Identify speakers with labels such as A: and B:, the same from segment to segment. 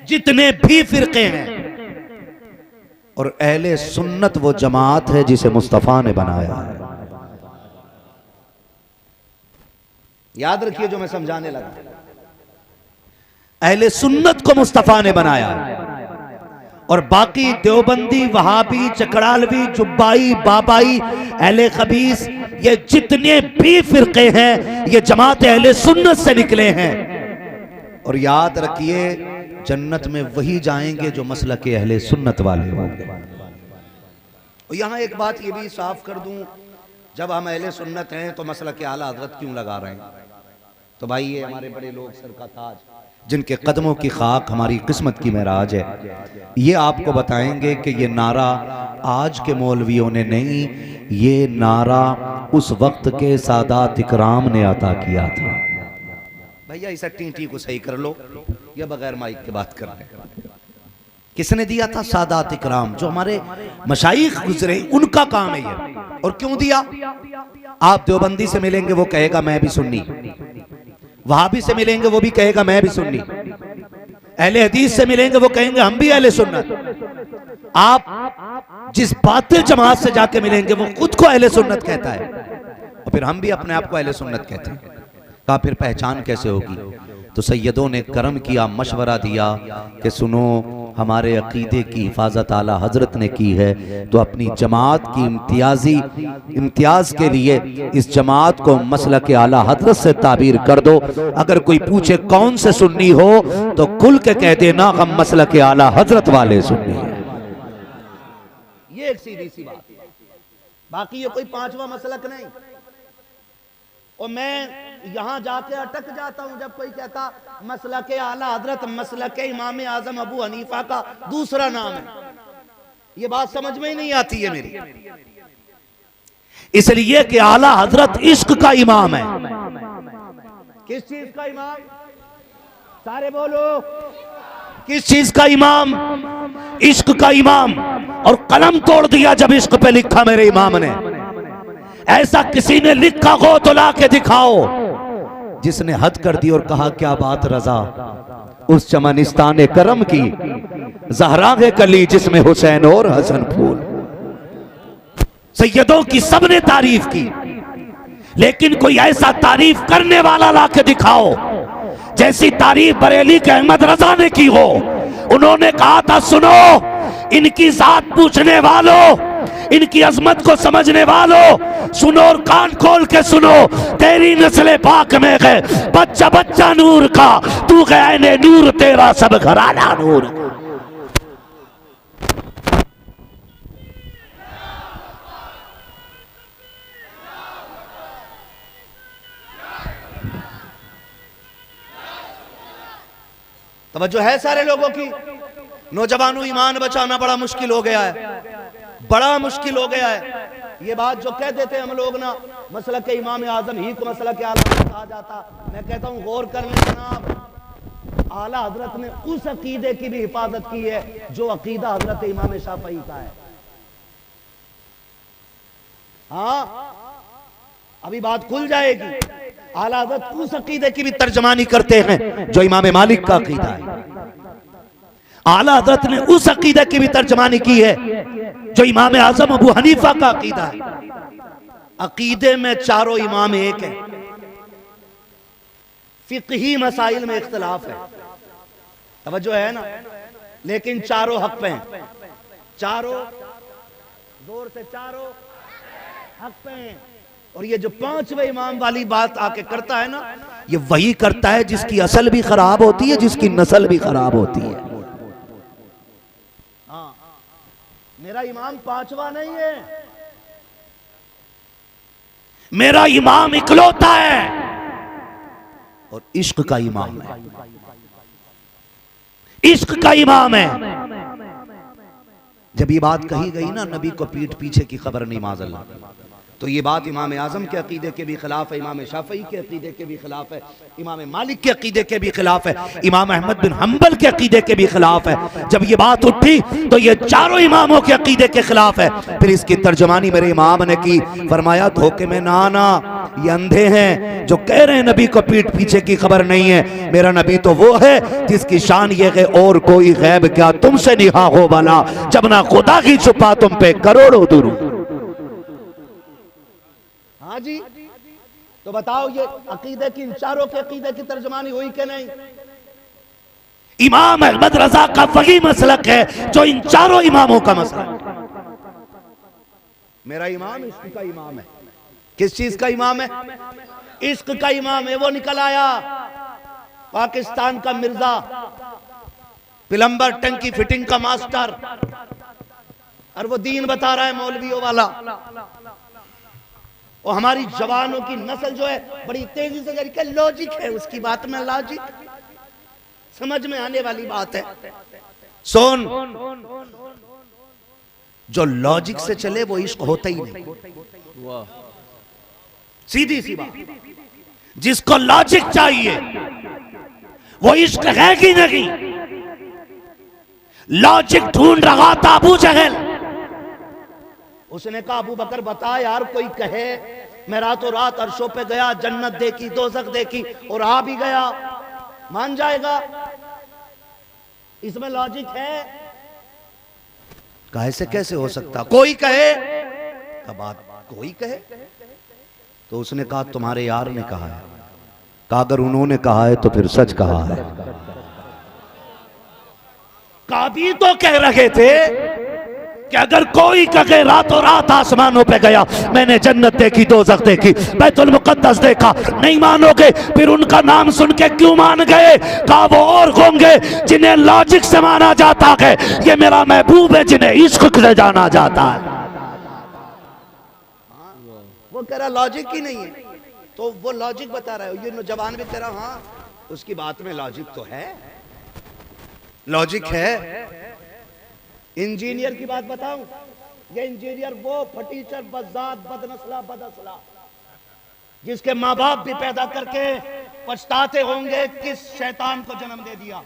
A: जितने भी फिरके हैं, और अहले सुन्नत वो जमात है जिसे मुस्तफा ने बनाया है। याद रखिए जो मैं समझाने लगा, अहले सुन्नत को मुस्तफा ने बनाया, और बाकी देवबंदी, वहाबी, चकड़ालवी, जुब्बाई, बाबाई, अहले खबीस, ये जितने भी फिरके हैं ये जमात अहले सुन्नत से निकले हैं। और याद रखिए जन्नत में वही जाएंगे जो मसलक के अहले सुन्नत वाले होंगे। और यहां एक बात ये भी साफ कर दूं, जब हम अहले सुन्नत हैं तो मसलक के आला हजरत क्यों लगा रहे हैं? तो भाई ये हमारे बड़े लोग सर का ताज, जिनके कदमों की खाक हमारी किस्मत की महराज है, ये आपको बताएंगे कि ये नारा आज के मौलवियों ने नहीं, ये नारा उस वक्त के सादात इकराम ने अता किया था। भैया इसे टी को सही कर लो, या बगैर माइक के बात कर रहे हैं। किसने दिया था? सादात इकराम, जो हमारे मशाइख गुजरे उनका काम है ये। और क्यों दिया? आप देवबंदी से मिलेंगे वो कहेगा मैं भी सुन्नी, वहाबी से मिलेंगे वो भी कहेगा मैं भी सुन्नी, अहले हदीस से मिलेंगे वो कहेंगे हम भी अहले सुन्नत। आप जिस बातिल जमात से जाके मिलेंगे वो खुद को अहले सुन्नत कहता है, और फिर हम भी अपने आप को अहले सुन्नत कहते हैं। कहा फिर पहचान कैसे होगी? तो सैयदों ने करम किया, मशवरा दिया कि सुनो हमारे अकीदे की हिफाजत आला हजरत ने की है, तो अपनी जमात की इम्तियाज के लिए इस जमात को मसलक के आला हजरत से ताबीर कर दो। अगर कोई पूछे कौन से सुन्नी हो तो खुल के कह देना हम मसलक के आला हजरत वाले सुन्नी है। ये एक सीधी सी बात, बाकी ये कोई पांचवा मसलक नहीं। और मैं यहां जाके अटक जाता हूं जब कोई कहता मसलक आला हजरत, मसलक इमाम आजम अबू हनीफा का दूसरा नाम है। ये बात समझ में ही नहीं आती है मेरी, इसलिए कि आला हजरत इश्क का इमाम है। किस चीज का इमाम? सारे बोलो, किस चीज का इमाम? इश्क का इमाम। और कलम तोड़ दिया जब इश्क पे लिखा मेरे इमाम ने। ऐसा किसी ने लिखा हो तो ला के दिखाओ जिसने हद कर दी और कहा क्या बात रजा, उस चमनिस्तान करम की ज़हरा के कली जिसमें हुसैन और हसन फूल। सैयदों की सबने तारीफ की, लेकिन कोई ऐसा तारीफ करने वाला ला के दिखाओ जैसी तारीफ बरेली के अहमद रजा ने की हो। उन्होंने कहा था सुनो इनकी जात पूछने वालों, इनकी अजमत को समझने वालों, सुनो और कान खोल के सुनो। तेरी नस्ल पाक में गए बच्चा बच्चा नूर का, तू गए ने नूर तेरा सब घराना नूर। तवज्जो है सारे लोगों की? नौजवानों ईमान बचाना बड़ा मुश्किल हो गया है, बड़ा मुश्किल हो गया है। ये बात जो कह देते हैं हम लोग ना, मसलक के इमाम आजम ही को मसलक के आला हजरत कहा जाता। मैं कहता हूँ गौर कर लें जनाब, आला हजरत ने उस अकीदे की भी हिफाजत की है जो अकीदा हजरत इमाम शाफई का है। हाँ अभी बात खुल जाएगी। आला हजरत उस अकीदे की भी तर्जमानी करते हैं जो इमाम मालिक का अकीदा है। आला हजरत ने उस अकीदे की भी तर्जमानी की है जो इमाम आजम अबू हनीफा का अकीदा है। अकीदे में चारों इमाम एक है, फिक़ही मसाइल में इख्तिलाफ है, तवज्जो है ना, लेकिन चारों हक पे हैं। चारों जोर से चारों हक पे हैं। और ये जो पांचवें इमाम वाली बात आके करता है ना, ये वही करता है जिसकी असल भी खराब होती है, जिसकी नस्ल भी खराब होती है। हाँ, मेरा इमाम पांचवा नहीं है, मेरा इमाम इकलौता है और इश्क का इमाम है, इश्क का इमाम है। जब ये बात कही गई ना, नबी को पीठ पीछे की खबर नहीं, माज़अल्लाह, तो ये बात इमाम आज़म के अकीदे के भी खिलाफ है, इमाम शाफई के अकीदे के भी खिलाफ है, इमाम मालिक के अकीदे के भी खिलाफ है, इमाम अहमद बिन हम्बल के अकीदे के भी खिलाफ है। जब ये बात उठी तो ये चारों इमामों के अकीदे के खिलाफ है। फिर इसकी तर्जमानी मेरे इमाम ने की, फरमाया धोखे में ना आना, ये अंधे हैं जो कह रहे हैं नबी को पीठ पीछे की खबर नहीं है। मेरा नबी तो वो है जिसकी शान ये है और कोई गैब क्या तुमसे निहा हो वाला, जब ना खुदा की छुपा तुम पे करोड़ों दुरूद। हाँ जी, तो बताओ ये अकीदे की, इन चारों के अकीदे की तर्जमानी हुई कि नहीं? इमाम अहमद रजा का वही मसलक है जो इन चारों इमामों का मसलक। मेरा इमाम इश्क का इमाम है। किस चीज का इमाम है? इश्क का इमाम है। वो निकल आया पाकिस्तान का मिर्जा, प्लम्बर, टंकी फिटिंग का मास्टर, और वो दीन बता रहा है मौलवियों वाला। और हमारी जवानों की नस्ल जो है बड़ी तेजी से जारी, लॉजिक है उसकी बात में, लॉजिक समझ में आने वाली बात है। सुन, जो लॉजिक से चले वो इश्क होता ही नहीं। सीधी सी बात, जिसको लॉजिक चाहिए वो इश्क है कि नहीं। लॉजिक ढूंढ रहा था अबू जहल, उसने कहा अबू बकर बता यार, कोई कहे मैं रातों रात अर्शों पे गया, जन्नत देखी, दोज़ख देखी और आ भी गया, मान जाएगा? इसमें लॉजिक है? कैसे कैसे हो सकता? कोई कहे का बात, कोई कहे। तो उसने कहा तुम्हारे यार ने कहा है। कहा अगर उन्होंने कहा है तो फिर सच कहा है। काबी तो कह रहे थे कि अगर कोई कहे रातों रात आसमानों पे गया, मैंने जन्नत देखी, दोज़ख देखी, बैतुल मुक़द्दस देखा, नहीं मानोगे? फिर उनका नाम सुन के क्यों मान गए? कहा वो और होंगे जिन्हें लॉजिक से माना जाता है, ये मेरा महबूब है जिन्हें इश्क से जाना जाता है। वो कह रहा लॉजिक ही नहीं है, तो वो लॉजिक बता रहा है। ये नौजवान भी कह रहा हाँ उसकी बात में लॉजिक तो है, लॉजिक है। इंजीनियर की बात बताऊं, ये इंजीनियर वो फटीचर, बज़ात, बदनस्ला, बदअस्ला, जिसके माँ बाप भी पैदा करके पछताते होंगे किस शैतान को जन्म दे दिया।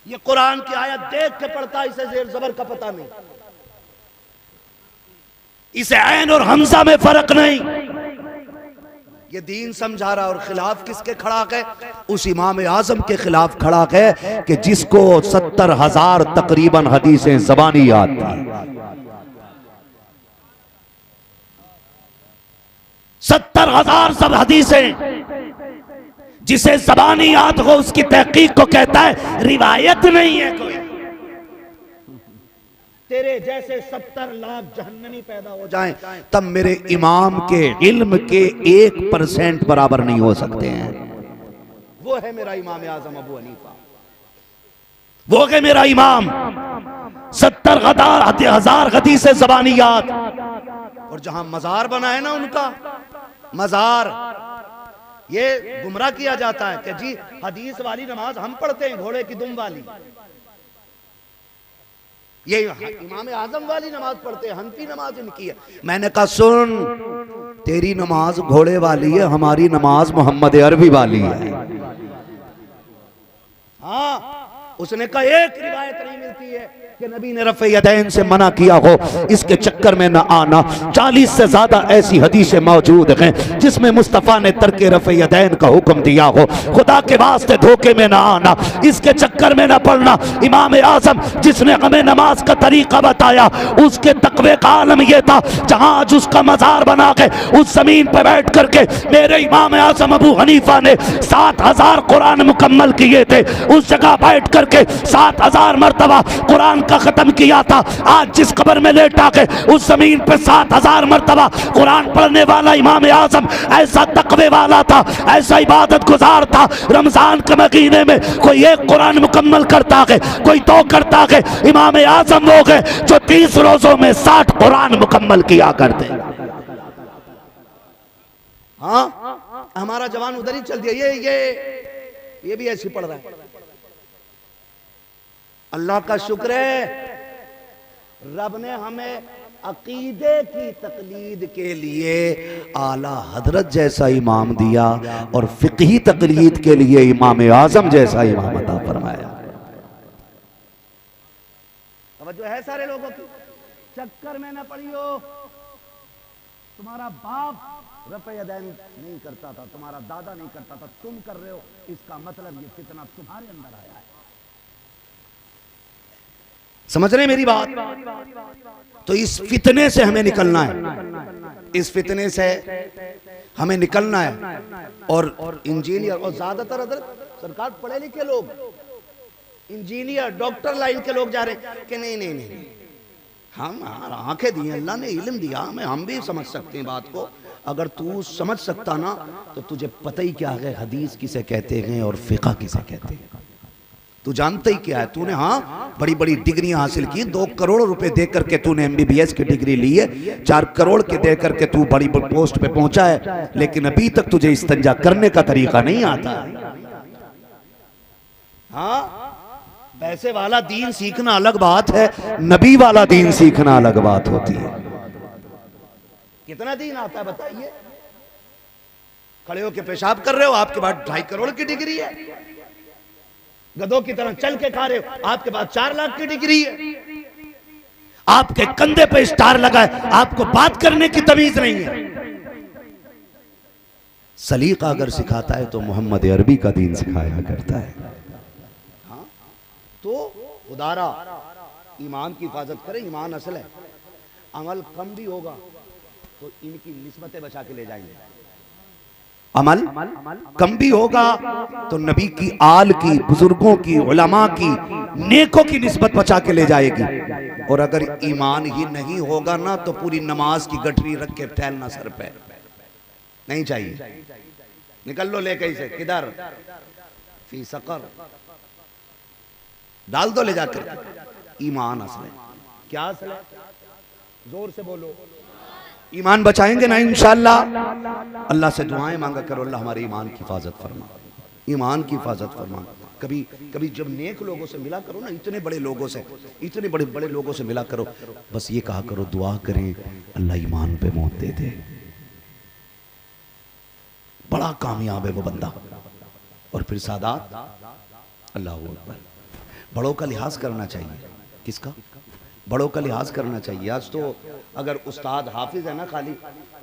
A: ये कुरान की आयत देख के पढ़ता, इसे जेर जबर का पता नहीं, इसे ऐन और हमजा में फर्क नहीं। ये दीन समझा रहा, और खिलाफ किसके खड़ा है? उस इमाम आजम के खिलाफ खड़ा है कि जिसको 70,000 तकरीबन हदीसें ज़बानी याद थी। 70,000 सब हदीसें जिसे ज़बानी याद हो उसकी तहकीक को कहता है रिवायत नहीं है कोई। तेरे जैसे 70 लाख जहन्नमी पैदा हो जाएं तब मेरे इमाम के इल्म के 1% बराबर नहीं हो सकते हैं। वो है मेरा इमाम आजम अबू हनीफा, वो है मेरा इमाम। 70,000 हदीसें ज़बानी याद। और जहां मजार बना है ना उनका मजार, ये गुमराह किया जाता है कि जी हदीस वाली नमाज हम पढ़ते हैं, घोड़े की दुम वाली। ये इमाम आजम वाली नमाज पढ़ते हैं, हनफी नमाज इनकी है। मैंने कहा सुन, तेरी नमाज घोड़े वाली है, हमारी नमाज मोहम्मद अरबी वाली है। हाँ, उसने कहा एक रिवायत नहीं मिलती है कि नबी ने रफ़े यदैन से मना किया हो, इसके चक्कर में न आना। 40 से ज्यादा ऐसी हदीसें मौजूद हैं जिसमें मुस्तफ़ा ने तर्के रफ़े यदैन का हुक्म दिया हो। खुदा के वास्ते धोखे में न आना, इसके चक्कर में न पड़ना। इमाम आज़म जिसने हमें नमाज का तरीका बताया, उसके तकवे का आलम यह था, जहां आज उसका मजार बना के उस जमीन पर बैठ करके मेरे इमाम आज़म अबू हनीफा ने 7,000 कुरान मुकम्मल किए थे। उस जगह बैठ करके 7,000 मरतबा कुरान का खत्म किया था। आज जिस कब्र में लेटा के उस जमीन पे 7,000 मरतबा कुरान पढ़ने वाला इमाम आजम ऐसा तकवे वाला था, ऐसा इबादत गुजार था। रमजान के महीने में कोई एक कुरान मुकम्मल करता है, कोई 2 करता है। इमाम आजम वो है जो 30 रोजों में 60 कुरान मुकम्मल किया करते। हाँ, हमारा जवान उधर ही चल दिया, ये भी ऐसी पढ़ रहा है। अल्लाह का शुक्र है, रब ने हमें अकीदे की तकलीद के लिए आला हजरत जैसा इमाम दिया और फिqही तकलीद के लिए इमाम आजम जैसा इमाम अता फरमाया। जो है सारे लोगों की चक्कर में न पड़ियो। तुम्हारा बाप रफ़े यदैन नहीं करता था, तुम्हारा दादा नहीं करता था, तुम कर रहे हो, इसका मतलब ये फितना तुम्हारे अंदर आया है। समझ रहे मेरी बात? तो इस फितने से हमें निकलना है, इस फितने से हमें निकलना है। और इंजीनियर और ज्यादातर सरकार पढ़े लिखे लोग, इंजीनियर डॉक्टर लाइन के लोग जा रहे हैं कि नहीं नहीं नहीं, हम आंखें दी अल्लाह ने, इल्म दिया हमें, हम भी समझ सकते हैं बात को। अगर तू समझ सकता ना तो तुझे पता ही क्या है हदीस किसे कहते हैं और फिक़ह किसे कहते हैं, तू जानता ही क्या है। तूने हाँ बड़ी बड़ी डिग्रियां हासिल की, 2 करोड़ रुपए दे करके तूने MBBS की डिग्री ली है, 4 करोड़ के दे करके तू बड़ी पोस्ट पे पहुंचा है, लेकिन अभी तक तुझे इस्तिंजा करने का तरीका नहीं आता। हाँ, पैसे वाला दीन सीखना अलग बात है, नबी वाला दीन सीखना अलग बात होती है। कितना दीन आता है बताइए? खड़े होके पेशाब कर रहे हो, आपके पास 2.5 करोड़ की डिग्री है। गधों की तरह चल के खा रहे हो, आपके पास 4 लाख की डिग्री है। आपके कंधे पे स्टार लगा है, आपको बात करने की तमीज नहीं है। सलीका अगर सिखाता है तो मोहम्मद अरबी का दीन सिखाया करता है। तो उदारा ईमान की हिफाजत करें, ईमान असल है। अमल कम भी होगा तो इनकी निस्बतें बचा के ले जाएंगे। अमल कम भी होगा तो नबी की आल की, बुजुर्गों की, उलमा की, नेकों की निस्बत बचा के ले जाएगी। और अगर ईमान ही नहीं होगा ना तो पूरी नमाज की गठरी रख के फैलना सर पे नहीं चाहिए। निकल लो ले कैसे, किधर? फी सकर, डाल दो ले जाकर। ईमान असल है। क्या असल है? जोर से बोलो। ईमान बचाएंगे ना इंशाअल्लाह। अल्लाह से दुआएं मांगा करो, अल्लाह हमारे ईमान की हिफाजत फरमा, ईमान की हिफाजत फरमा। कभी कभी जब नेक लोगों से मिला करो ना, इतने बड़े लोगों से, इतने बड़े बड़े लोगों से मिला करो, बस ये कहा करो दुआ करें अल्लाह ईमान पे मौत दे दे। बड़ा कामयाब है वो बंदा। और फिर सादात, अल्लाह अकबर। बड़ों का लिहाज करना चाहिए। किसका? बड़ों का लिहाज करना चाहिए। आज तो अगर उस्ताद हाफिज है ना खाली,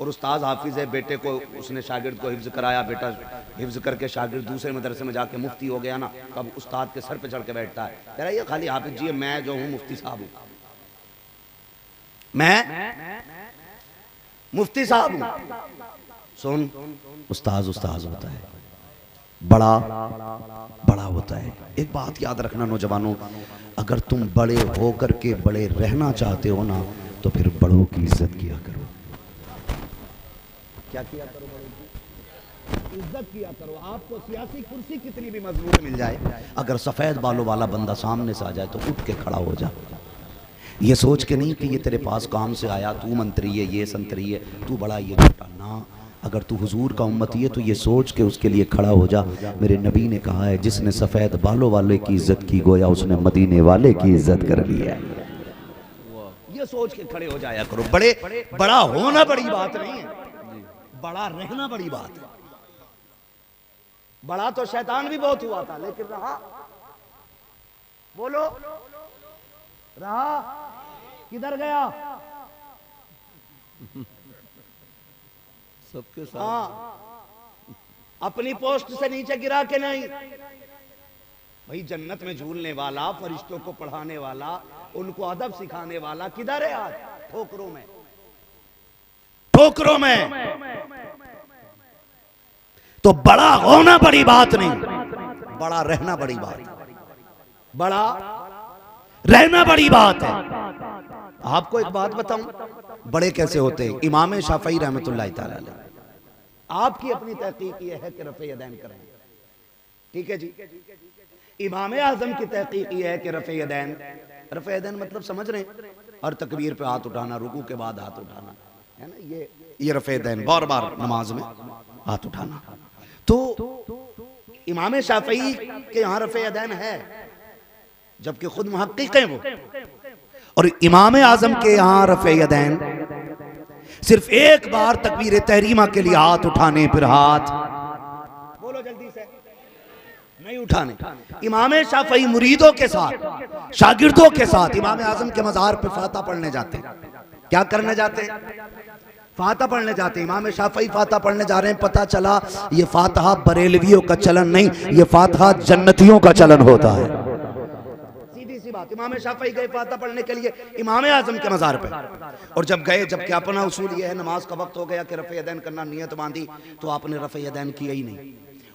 A: और उस्ताद हाफिज है, बेटे को उसने शागिर्द को हिफ्ज कराया, बेटा हिफ्ज करके शागिर्द दूसरे मदरसे में जाके मुफ्ती हो गया ना, कब उस्ताद के सर पे चढ़ के बैठता है, कह रहा है ये खाली हाफिज जी है, मैं जो हूँ मुफ्ती साहब हूँ, मैं मुफ्ती साहब हूँ। सुन, उस्ताद उस्ताद होता है, बड़ा बड़ा होता है। एक बात याद रखना नौजवानों, अगर तुम बड़े होकर के बड़े रहना चाहते हो ना तो फिर बड़ों की इज्जत किया करो। क्या किया करो? बड़ों की इज्जत किया करो। आपको सियासी कुर्सी कितनी भी मजबूत मिल जाए, अगर सफेद बालों वाला बंदा सामने से आ जाए तो उठ के खड़ा हो जा। ये सोच के नहीं कि ये तेरे पास काम से आया, तू मंत्री है, ये संतरी है, तू बड़ा ये छोटा ना। अगर तू हुजूर का उम्मती है तो ये सोच के उसके लिए खड़ा हो जा। मेरे नबी ने कहा है जिसने सफ़ेद बालों वाले की इज्जत की गोया उसने मदीने वाले की इज्जत कर ली है। ये सोच के खड़े हो जाया करो। बड़ा होना बड़ी बात नहीं है, बड़ा रहना बड़ी बात है। बड़ा तो शैतान भी बहुत हुआ था, लेकिन रहा। बोलो, रहा। किधर गया? सबके साथ। हाँ, अपनी पोस्ट से नीचे गिरा के नहीं। भाई जन्नत में झूलने वाला, फरिश्तों को पढ़ाने वाला, उनको अदब सिखाने वाला किधर है आज? ठोकरों में, ठोकरों में। तो बड़ा होना बड़ी बात नहीं, बड़ा रहना बड़ी बात है। बड़ा रहना बड़ी बात है। आपको एक बात बताऊं, बड़े कैसे होते हैं? इमाम शाफई रहमतुल्लाह तआला अलैह, आपकी अपनी तहकीक ये है कि रफ़े यदैन करें, ठीक है जी। इमाम आज़म की तहकीक ये है कि रफ़े यदैन, रफ़े यदैन मतलब समझ रहे हैं? हर तकबीर पे हाथ उठाना, रुकू के बाद हाथ उठाना, है ना? ये रफ़े यदैन, बार बार नमाज में हाथ उठाना। तो इमाम शाफई के यहाँ रफ़े यदैन है, जबकि खुद मुहक्किक हैं वो। और इमाम आजम के यहां रफ़े यदैन सिर्फ एक बार तकबीर तहरीमा के लिए हाथ उठाने, फिर हाथ बोलो जल्दी से नहीं उठाने। इमाम शाफई मुरीदों के साथ, शागिर्दों के साथ इमाम आजम के मज़ार पे फाता पढ़ने जाते। क्या करने जाते? फाता पढ़ने जाते। इमाम शाफई फाता पढ़ने जा रहे हैं, पता चला ये फातहा बरेलवियों का चलन नहीं, ये फातहा जन्नतियों का चलन होता है। सीधी सी बात। इमाम शाफई गए फाता पढ़ने के लिए इमाम आजम के मज़ार पे, और जब गए, जबकि अपना उसूल ये है नमाज का वक्त हो गया कि रफ़े यदैन करना, नियत बांधी, तो आपने रफ़े यदैन किया ही नहीं।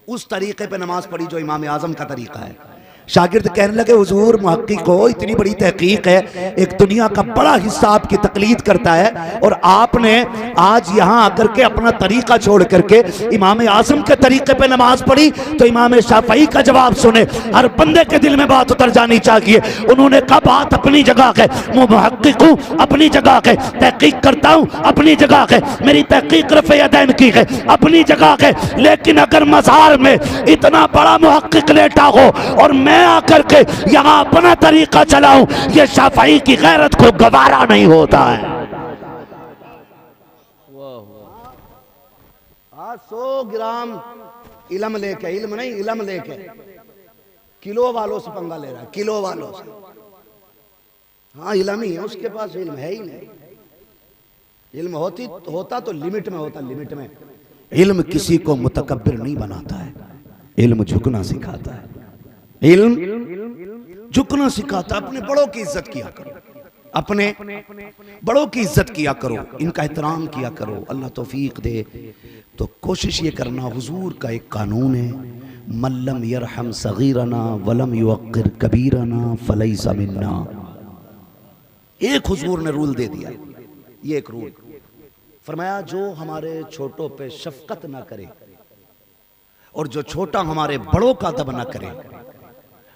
A: उस तरीके पे नमाज पढ़ी जो इमाम आजम का तरीका है। शागिर्द कहने लगे हुजूर मुहक्किक को इतनी बड़ी तहकीक है, एक दुनिया का बड़ा हिस्सा आपकी तकलीद करता है, और आपने आज यहाँ आकर के अपना तरीका छोड़ करके इमाम आजम के तरीके पे नमाज पढ़ी। तो इमाम शाफई का जवाब सुने, हर बंदे के दिल में बात उतर जानी चाहिए। उन्होंने कहा बात अपनी जगह है, मैं मुहक्किक हूँ, अपनी जगह है, तहकीक करता हूँ, अपनी जगह है, मेरी तहकीक रफ़े यदैन की है, अपनी जगह है। लेकिन अगर मज़ार में इतना बड़ा मुहक्किक लेटा हो और मैं आकर के यहाँ अपना तरीका चलाऊं, ये शाफई की गैरत को गवारा नहीं होता है। 100 ग्राम इल्म लेके, इल्म नहीं इल्म लेके किलो वालों से पंगा ले रहा है, किलो वालों से। हाँ इल्म ही है उसके पास, इल्म है ही नहीं। इल्म होता तो लिमिट में होता, लिमिट में। इल्म किसी को मुतकब्बिर नहीं बनाता है, इल्म झुकना सिखाता है। इल्म झुकना सिखाता। अपने बड़ों की इज्जत किया करो, अपने बड़ों की इज्जत किया करो, इनका एहतराम किया करो। अल्लाह तौफीक दे तो कोशिश ये करना। हुजूर का एक कानून है, मल्लम यरहम सगीरना वलम युक्किर कबीरना फलैसा मिन्ना। एक हुजूर ने रूल दे दिया, ये एक रूल फरमाया, जो हमारे छोटों पे शफकत ना करे और जो छोटा हमारे बड़ों का अदब ना करे,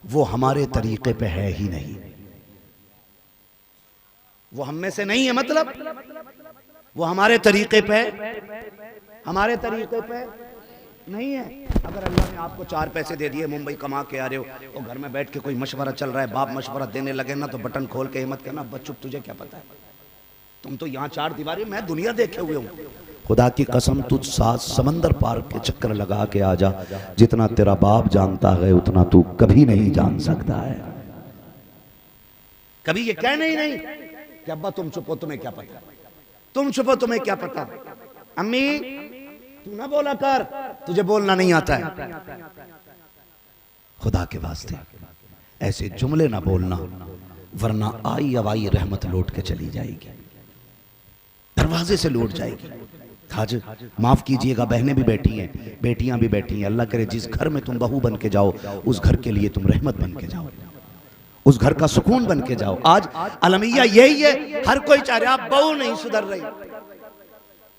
A: वो हमारे तरीके पे है ही नहीं, वो हम में से नहीं है। मतलब वो हमारे तरीके पे, हमारे तरीके पे नहीं है। अगर अल्लाह ने आपको 4 पैसे दे दिए, मुंबई कमा के आ रहे हो, और घर में बैठ के कोई मशवरा चल रहा है, बाप मशवरा देने लगे ना, तो बटन खोल के हिम्मत करना, बच्चों तुझे क्या पता है, तुम तो यहाँ 4 दीवारी, मैं दुनिया देखे हुए हूँ। खुदा की कसम तुझ 7 समंदर पार के चक्कर लगा के आ जा, जितना तेरा बाप जानता है उतना तू कभी नहीं जान सकता है। कभी ये कह नहीं कि अब्बा तुम चुप हो, तुम्हें क्या पता, तुम चुप हो, तुम्हें क्या पता, अम्मी तू ना बोला कर, तुझे बोलना नहीं आता है। खुदा के वास्ते ऐसे जुमले ना बोलना, वरना आई अवाई रहमत लौट के चली जाएगी, दरवाजे से लौट जाएगी। हाज माफ कीजिएगा, बहनें भी बैठी हैं, बेटियां भी बैठी हैं। अल्लाह करे जिस घर में तुम बहू बन के जाओ, उस घर के लिए तुम रहमत बन के जाओ, उस घर का सुकून बन के जाओ। आज अलमिया यही है, हर कोई चाह रहा, आप बहू नहीं सुधर रही,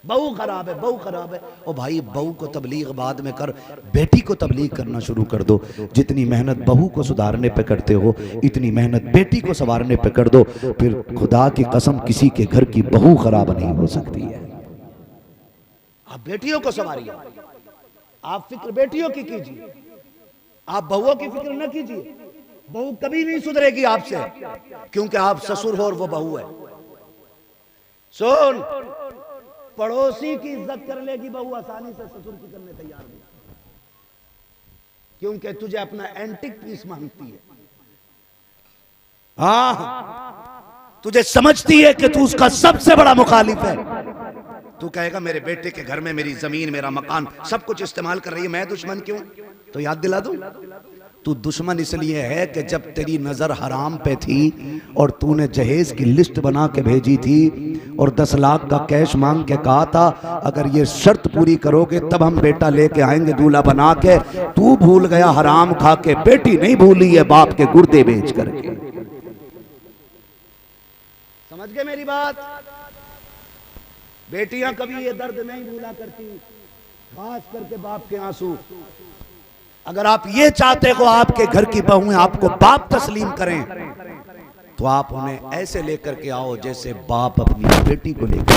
A: बहू खराब है, बहू खराब है। ओ भाई, बहू को तबलीग बाद में कर, बेटी को तबलीग करना शुरू कर दो। जितनी मेहनत बहू को सुधारने पे करते हो, इतनी मेहनत बेटी को संवारने पे कर दो। फिर खुदा की कसम किसी के घर की बहू खराब नहीं हो सकती है। आप बेटियों को संवारिए, आप फिक्र बेटियों की कीजिए, आप बहुओं की फिक्र न कीजिए। बहू कभी नहीं सुधरेगी आपसे, क्योंकि आप ससुर हो और वो बहू है। सुन, पड़ोसी की इज्जत कर लेगी बहू, आसानी से ससुर की करने तैयार नहीं, क्योंकि तुझे अपना एंटिक पीस मानती है। हाँ, तुझे समझती है कि तू उसका सबसे बड़ा मुखालिफ है। तू कहेगा मेरे बेटे के घर में मेरी जमीन, मेरा मकान, सब कुछ इस्तेमाल कर रही है, मैं दुश्मन क्यों? तो याद दिला दूं, तू दुश्मन इसलिए है कि जब तेरी नजर हराम पे थी और तूने जहेज की लिस्ट बना के भेजी थी और 10 लाख का कैश मांग के कहा था अगर ये शर्त पूरी करोगे तब हम बेटा लेके आएंगे दूल्हा बना के, तू भूल गया हराम खा के। बेटी नहीं भूली है बाप के गुर्दे बेच करके। समझ गए मेरी बात? बेटियां कभी ये दर्द नहीं भूला करती, खास करके बाप के आंसू। अगर आप ये चाहते हो आपके घर की बहुएं आपको बाप तस्लीम करें, तो आप उन्हें ऐसे लेकर के आओ जैसे बाप अपनी बेटी को लेकर।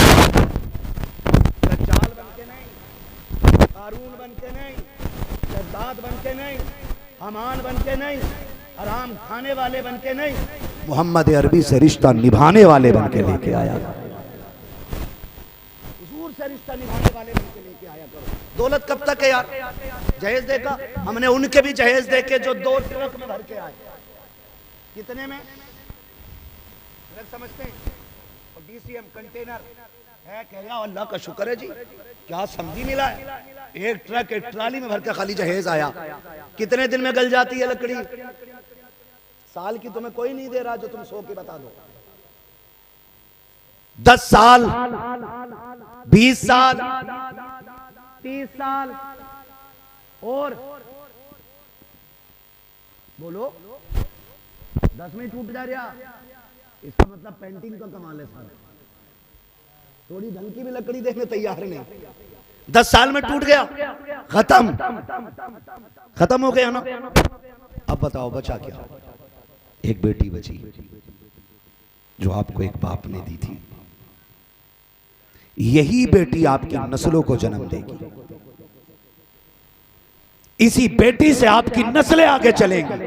A: दज्जाल बन के नहीं, कारून बन के नहीं, शद्दाद बन के नहीं, हमान बन के नहीं, हराम खाने वाले बन के नहीं, मोहम्मद अरबी से रिश्ता निभाने वाले बन के लेके आया, हुजूर से रिश्ता निभाने वाले बन के लेके आया करो। दौलत कब तक है यार? जहेज देखा हमने, उनके भी जहेज देखे जो 2 ट्रक में भर के आए। कितने में ट्रक समझते हैं? और डीसीएम कंटेनर है, कह रहा अल्लाह का शुक्र है जी, क्या समझी मिला है। एक ट्रक एक ट्राली में भर के खाली जहेज आया। कितने दिन में गल जाती है लकड़ी? साल की तुम्हें कोई नहीं दे रहा जो तुम 100 की बता दो। 10 साल, 20 साल, 30 साल और बोलो 10 में टूट जा रहा। इसका मतलब पेंटिंग का कमाल है सारा। थोड़ी ढंग की भी लकड़ी देखने तैयार नहीं। 10 साल में टूट गया, खत्म, खत्म हो गया ना। अब बताओ बचा क्या? एक बेटी बची जो आपको एक बाप ने दी थी। यही बेटी आपकी नस्लों को जन्म देगी। इसी बेटी से आपकी नस्लें आगे चलेंगी।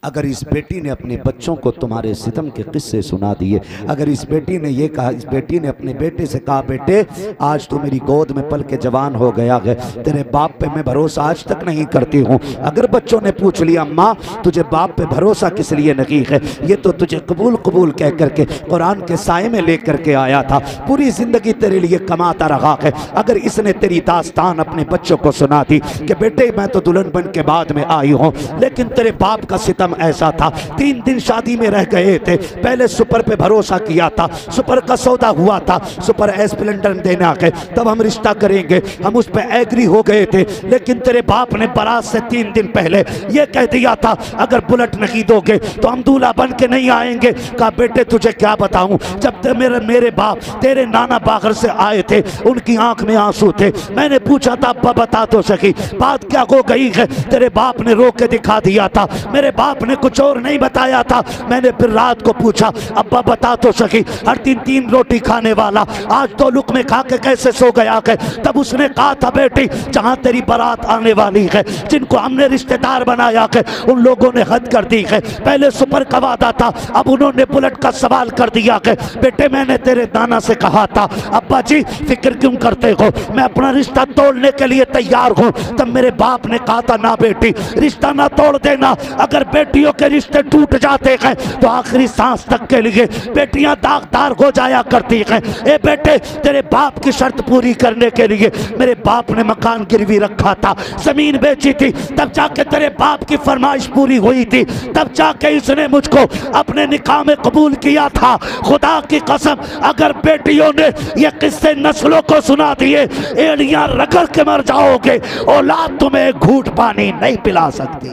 A: अगर इस बेटी ने अपने बच्चों को तुम्हारे सितम के किस्से सुना दिए, अगर इस बेटी ने ये कहा, इस बेटी ने अपने बेटे से कहा, बेटे आज तू मेरी गोद में पल के जवान हो गया है, तेरे बाप पे मैं भरोसा आज तक नहीं करती हूँ। अगर बच्चों ने पूछ लिया अम्मा तुझे बाप पे भरोसा किस लिए नहीं है, ये तो तुझे कबूल कबूल कह करके कुरान के साए में लेकर के आया था, पूरी जिंदगी तेरे लिए कमाता रहा है। अगर इसने तेरी दास्तान अपने बच्चों को सुना दी कि बेटे मैं तो दुल्हन बन के बाद में आई हूँ, लेकिन तेरे बाप का सितम ऐसा था, 3 दिन शादी में रह गए थे, पहले सुपर पे भरोसा किया था, सुपर का सौदा हुआ था, सुपर स्प्लेंडर देने आ गए, तब हम रिश्ता करेंगे, हम उस पे एग्री हो गए थे। लेकिन तेरे बाप ने बारात से 3 दिन पहले ये कह दिया था अगर बुलेट नहीं दोगे तो हम दूल्हा बन के नहीं आएंगे। कहा बेटे तुझे क्या बताऊं, जब तक मेरे बाप तेरे नाना बागर से आए थे उनकी आंख में आंसू थे। मैंने पूछा था अब्बा बता तो सकी बात क्या हो गई है, तेरे बाप ने रोक के दिखा दिया था, मेरे बाप ने कुछ और नहीं बताया था। मैंने फिर रात को पूछा अब्बा बता तो सकी, हर दिन 3 रोटी खाने वाला आज 2 लुक़मे खा के कैसे सो गया है। तब उसने कहा था बेटी जहां तेरी बारात आने वाली है, जिनको हमने रिश्तेदार बनाया है उन लोगों ने हद कर दी है। पहले सुपर का वादा था, अब उन्होंने बुलेट का सवाल कर दिया है। बेटे मैंने तेरे नाना से कहा था अब्बा जी फिक्र क्यों करते हो, मैं अपना रिश्ता तोड़ने के लिए तैयार हूं। तब मेरे बाप ने कहा था ना बेटी रिश्ता ना तोड़ देना, अगर बेटियों के रिश्ते टूट जाते हैं तो आखिरी सांस तक के लिए बेटियां दागदार हो जाया करती हैं। ए बेटे तेरे बाप की शर्त पूरी करने के लिए मेरे बाप ने मकान गिरवी रखा था, जमीन बेची थी, तब जाके तेरे बाप की फरमाइश पूरी हुई थी, तब जाके इसने मुझको अपने निकाह में कबूल किया था। खुदा की कसम अगर बेटियों ने ये किस्से नस्लों को सुना दिए एड़ियां रगड़ के मर जाओगे, औलाद तुम्हें घूंट पानी नहीं पिला सकती।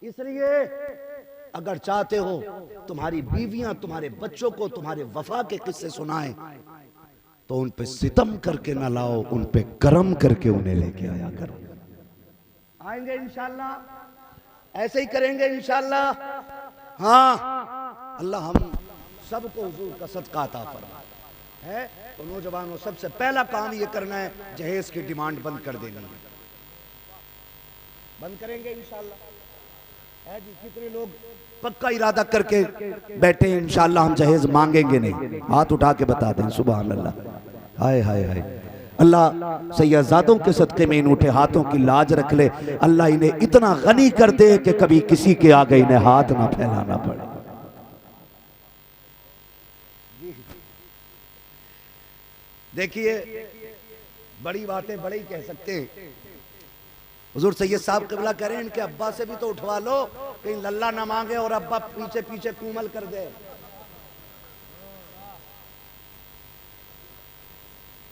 A: इसलिए अगर चाहते हो तुम्हारी बीवियां तुम्हारे बच्चों को तुम्हारे वफा के किस्से सुनाएं तो उन पे सितम करके ना लाओ, उन पे करम करके उन्हें लेके आया करो। आएंगे इंशाल्लाह, ऐसे ही करेंगे इंशाल्लाह। हाँ अल्लाह हम सबको हुजूर का सदका अता फरमाए है। तो नौजवानों सबसे पहला काम ये करना है जहेज की डिमांड बंद कर देनी है, बंद करेंगे इंशाल्लाह है जी। कितने लोग पक्का इरादा करके बैठे इंशाल्लाह हम जहेज मांगेंगे नहीं, हाथ उठा के बता दें सुभान अल्लाह। हाय हाय हाय अल्लाह सैयदादों के सदक़े में इन उठे हाथों की लाज रख ले। अल्लाह इन्हें इतना गनी कर दे कि कभी किसी के आगे इन्हें हाथ ना फैलाना पड़े। देखिए बड़ी बातें बड़े ही कह सकते हैं। हुजूर सैयद साहब क़िबला करें इनके अब्बा से भी तो उठवा लो, कहीं लल्ला ना मांगे और अब्बा पीछे पीछे कूमल कर दे।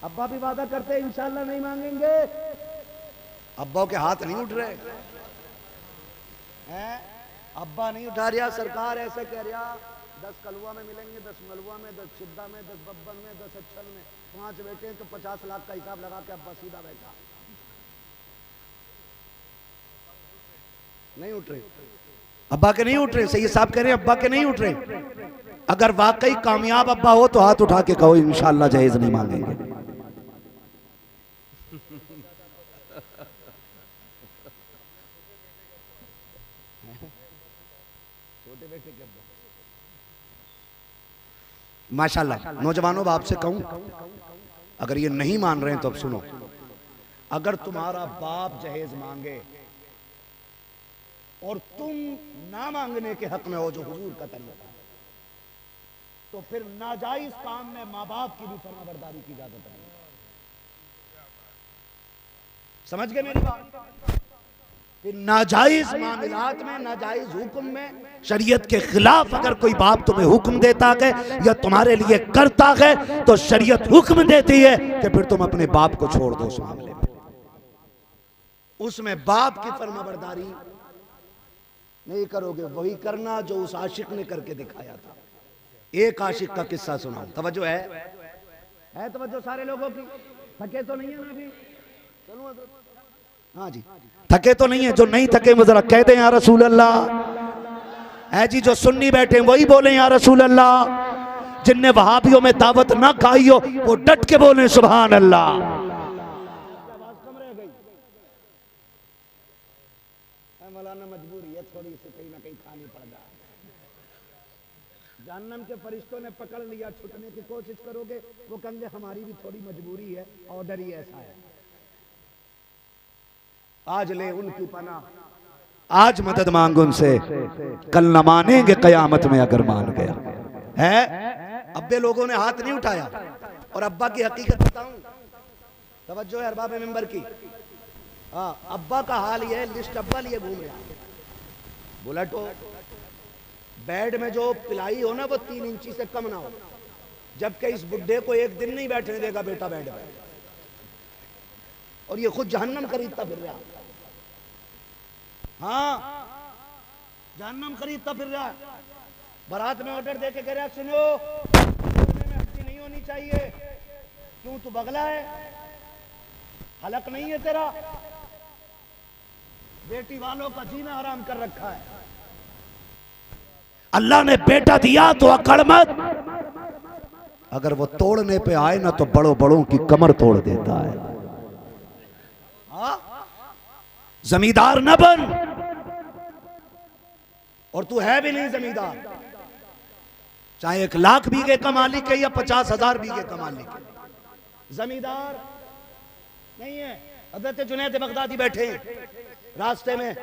A: अब्बा भी वादा करते इंशाल्लाह नहीं मांगेंगे, अब्बा के हाथ नहीं उठ रहे हैं। अब्बा नहीं उठा रहा, सरकार ऐसे कह रहा 10 कलुआ में मिलेंगे, 10 मलुआ में, 10 चिद्दा में, 10 बब्बन में, 10 अच्छल में, 5 बेटे हैं तो 50 लाख का हिसाब लगा के अब्बा सीधा बैठा। नहीं उठ रहे अब्बा के, नहीं उठ रहे। सैयद साहब कह रहे हैं अब्बा के नहीं उठ रहे। अगर वाकई कामयाब अब्बा हो तो हाथ उठा के कहो इंशाल्लाह जहेज नहीं मांगेंगे। छोटे बेटे के अब्बा। माशाल्लाह। नौजवानों, बाप से कहूं, अगर ये नहीं मान रहे हैं तो अब सुनो, अगर तुम्हारा बाप जहेज मांगे और तुम ना मांगने के हक में हो, जो हुजूर का तरीका है, तो फिर नाजायज काम में मां बाप की भी फरमाबरदारी की इजाजत नहीं। समझ गए मेरी बात? फिर नाजायज मामलात में, नाजायज हुक्म में, शरीयत के खिलाफ अगर कोई बाप तुम्हें हुक्म देता है या तुम्हारे लिए करता है, तो शरीयत हुक्म देती है कि फिर तुम अपने बाप को छोड़ दो उस मामले में। उसमें बाप की फरमाबरदारी नहीं करोगे, वही करना जो उस आशिक ने करके दिखाया था। एक आशिक का किस्सा सुनाऊं, तवज्जो है तवज्जो सारे लोगों की? थके तो नहीं है ना अभी? चलो हाँ जी, थके तो नहीं है? जो नहीं थके वो जरा कह दें या रसूल अल्लाह। है जी, जो सुन्नी बैठे वही बोले या रसूल अल्लाह। जिनने वहाबियों में दावत ना खाई हो वो डट के बोले सुभान अल्लाह। मौलाना मजबूरी है थोड़ी सी, कहीं ना कहीं खानी पड़ जाए। जहन्नम के फरिश्तों ने पकड़ लिया, छुटने की कोशिश करोगे वो कहेंगे हमारी भी थोड़ी मजबूरी है, ऑर्डर ही ऐसा है। आज ले उनकी पनाह, आज मदद मांग उनसे, कल न मानेंगे कयामत में अगर मान गया है। अब्बे लोगों ने हाथ नहीं उठाया। और अब्बा की हकीकत बताऊं, तवज्जो है अरबाब मेंबर की। हाँ, अब्बा का हाल ये है, लिस्ट अब्बा लिए घूम रहा। बुलेट हो, बेड में जो पिलाई हो ना वो 3 इंची से कम ना हो, जबकि इस बुड्ढे को एक दिन नहीं बैठने देगा बेटा बेड में, और ये खुद जहन्नम खरीदता फिर रहा। हाँ, जहन्नम खरीदता फिर रहा। बारात में ऑर्डर देके कह रहा सुनो, में हड्डी नहीं होनी चाहिए। क्यों, तू बगला है? हलक नहीं है तेरा? बेटी वालों का जीना हराम कर रखा है। अल्लाह ने बेटा दिया तो अकड़ मत। अगर वो तोड़ने पे आए ना तो बड़ों बड़ों की कमर तोड़ देता है। जमींदार न बन, और तू है भी नहीं जमींदार, चाहे 1 लाख बीघे का मालिक है या 50,000 बीघे का मालिक है, जमींदार नहीं है। हजरत जुनैद बगदादी बैठे रास्ते में,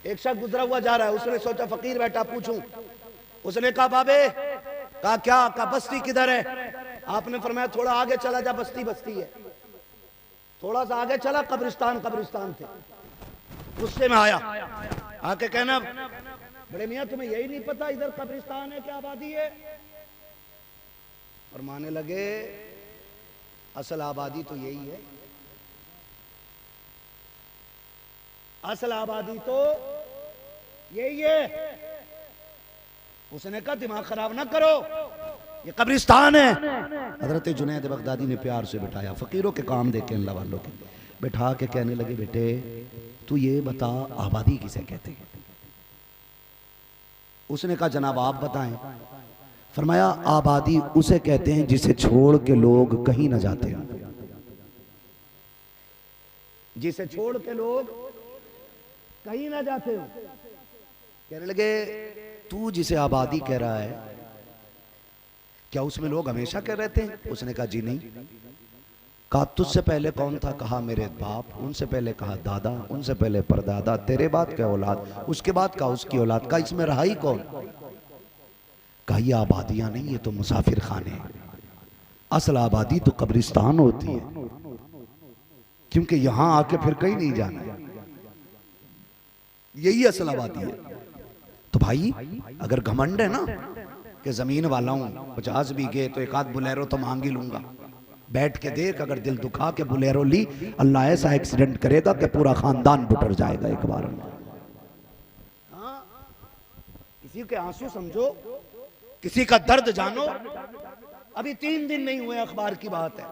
A: एक शख्स गुजरा हुआ जा रहा है। उसने सोचा फकीर बैठा, पूछूं। उसने कहा बाबे, कहा क्या? कहा बस्ती किधर है? आपने फरमाया थोड़ा आगे चला जा, बस्ती बस्ती है। थोड़ा सा आगे चला, कब्रिस्तान कब्रिस्तान थे। गुस्से में आया, आके कहना बड़े मियाँ तुम्हें यही नहीं पता इधर कब्रिस्तान है क्या आबादी है? और माने लगे असल आबादी तो यही है, असल आबादी तो यही है। उसने कहा दिमाग खराब ना करो, ये कब्रिस्तान है। हजरत जुनैद बगदादी ने प्यार से बिठाया, फकीरों के काम देखे अल्लाह वालों के, बिठा के कहने लगे बेटे तू ये बता आबादी किसे कहते हैं? उसने कहा जनाब आप बताएं। फरमाया आबादी उसे कहते हैं जिसे छोड़ के लोग कहीं ना जाते हैं, जिसे छोड़ के लोग कहीं ना जाते हो। कहने लगे तू जिसे आबादी कह रहा है क्या उसमें लोग हमेशा कह रहते हैं? उसने कहा जी नहीं। कहा तुझसे पहले कौन था? कहा मेरे बाप, उनसे पहले कहा दादा, उनसे पहले परदादा, तेरे बाद क्या औलाद, उसके बाद कहा उसकी औलाद। कहा इसमें रहा ही कौन? कहा ये आबादियां नहीं, ये तो मुसाफिर खाने हैं। असल आबादी तो कब्रिस्तान होती है, क्योंकि यहां आके फिर कहीं नहीं जाना, यही असल आबादी है। तो भाई अगर घमंड है ना कि जमीन वाला हूं 50 बीघे तो 1 आध बुलेरो तो मांग ही लूंगा, बैठ के देख, अगर दिल दुखा के बुलेरो ली, अल्लाह ऐसा एक्सीडेंट करेगा कि पूरा खानदान बुटर जाएगा एक बार में। किसी के आंसू समझो, किसी का दर्द जानो। अभी 3 दिन नहीं हुए, अखबार की बात है,